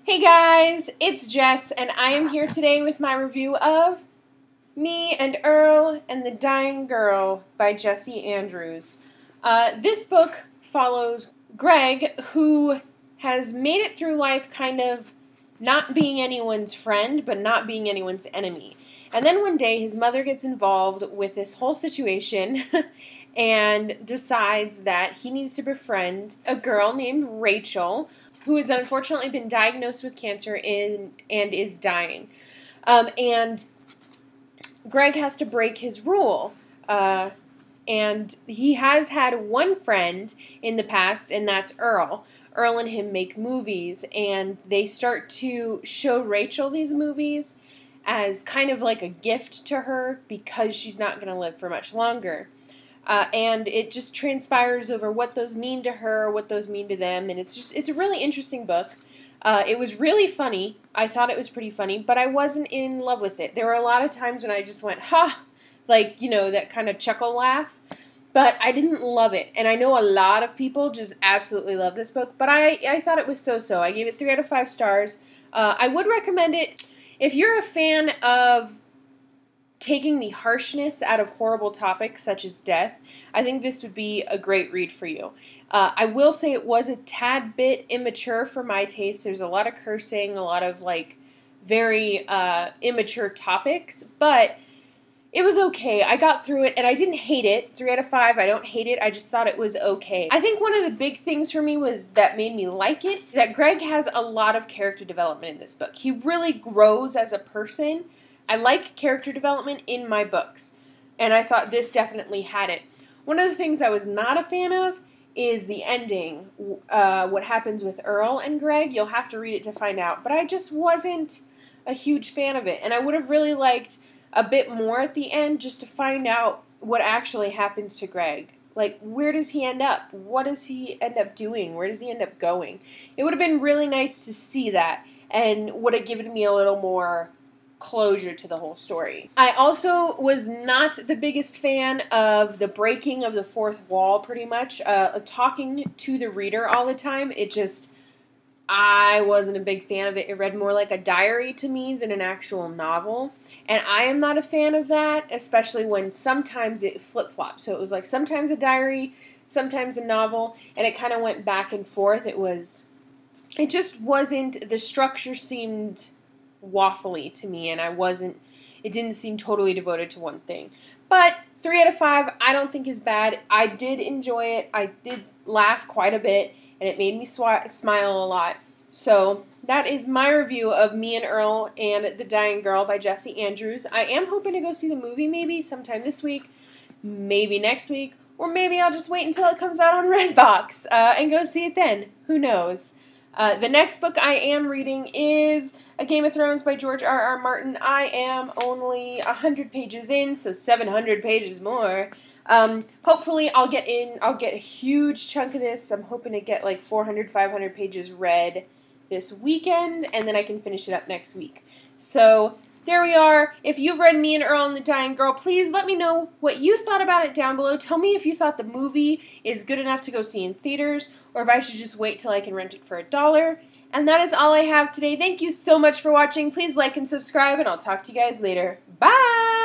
Hey guys, it's Jess, and I am here today with my review of Me and Earl and the Dying Girl by Jessie Andrews. This book follows Greg, who has made it through life kind of not being anyone's friend, but not being anyone's enemy. And then one day his mother gets involved with this whole situation and decides that he needs to befriend a girl named Rachel, who has unfortunately been diagnosed with cancer and is dying. And Greg has to break his rule. And he has had one friend in the past, and that's Earl. Earl and him make movies, and they start to show Rachel these movies as kind of like a gift to her because she's not going to live for much longer. And it just transpires over what those mean to her, what those mean to them, and it's a really interesting book. It was really funny. I thought it was pretty funny, but I wasn't in love with it. There were a lot of times when I just went, ha, like, you know, that kind of chuckle laugh, but I didn't love it. And I know a lot of people just absolutely love this book, but I thought it was so-so. I gave it 3 out of 5 stars. I would recommend it if you're a fan of taking the harshness out of horrible topics such as death. I think this would be a great read for you. I will say it was a tad bit immature for my taste. There's a lot of cursing, a lot of like very immature topics, but it was okay. I got through it, and I didn't hate it. 3 out of 5, I don't hate it. I just thought it was okay. I think one of the big things for me was that made me like it, is that Greg has a lot of character development in this book. He really grows as a person. I like character development in my books, and I thought this definitely had it. One of the things I was not a fan of is the ending, what happens with Earl and Greg. You'll have to read it to find out, but I just wasn't a huge fan of it, and I would have really liked a bit more at the end just to find out what actually happens to Greg. Like, where does he end up? What does he end up doing? Where does he end up going? It would have been really nice to see that, and would have given me a little more closure to the whole story. I also was not the biggest fan of the breaking of the fourth wall, pretty much. Talking to the reader all the time, I wasn't a big fan of it. It read more like a diary to me than an actual novel. And I am not a fan of that, especially when sometimes it flip-flops. So it was like sometimes a diary, sometimes a novel, and it kind of went back and forth. It just wasn't, the structure seemed waffly to me, and it didn't seem totally devoted to one thing. But 3 out of 5 I don't think is bad. I did enjoy it. I did laugh quite a bit, and it made me smile a lot. So that is my review of Me and Earl and the Dying Girl by Jessie Andrews. I am hoping to go see the movie maybe sometime this week, maybe next week, or maybe I'll just wait until it comes out on Redbox and go see it then. Who knows? The next book I am reading is A Game of Thrones by George R.R. Martin. I am only 100 pages in, so 700 pages more. Hopefully I'll get a huge chunk of this. I'm hoping to get like 400, 500 pages read this weekend, and then I can finish it up next week. So there we are. If you've read Me and Earl and the Dying Girl, please let me know what you thought about it down below. Tell me if you thought the movie is good enough to go see in theaters, or if I should just wait till I can rent it for $1. And that is all I have today. Thank you so much for watching. Please like and subscribe, and I'll talk to you guys later. Bye!